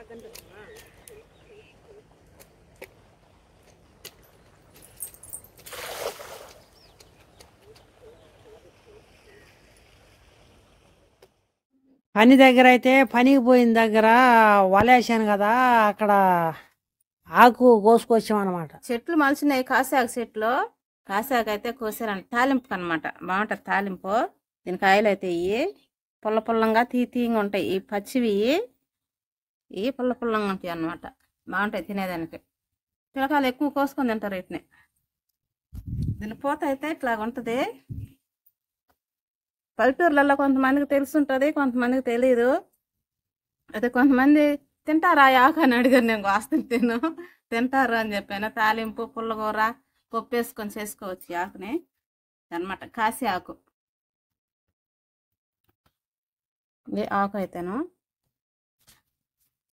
పని దగ్గర అయితే పనికి పోయిన దగ్గర వలేసాను కదా, అక్కడ ఆకు కోసుకొచ్చాం అనమాట. చెట్లు మలిచినాయి, కాసాకు చెట్లు. కాసాకు అయితే కోసారంట తాలింపుకి అనమాట. బాగుంటుంది తాలింపు. దీని కాయలు అయితే ఇవి పుల్ల పుల్లంగా తీయంగా ఉంటాయి. ఈ పచ్చివి ఇవి పుల్ల పుల్లంగా ఉంటాయి అన్నమాట. బాగుంటాయి తినేదానికి. పిల్లకాయలు ఎక్కువ కోసుకొని తింటారు వీటిని. దీని పూత అయితే ఇట్లాగ ఉంటుంది. పల్లెటూర్లలో కొంతమందికి తెలుసుంటుంది, కొంతమందికి తెలియదు. అయితే కొంతమంది తింటారా ఆకు అని అడిగారు. నేను కోస్తుంటేను తింటారు అని చెప్పాను. తాలింపు పుల్లగూర పప్పు వేసుకొని చేసుకోవచ్చు ఆకుని అనమాట. కాసి ఆకు ఆకు అయితేను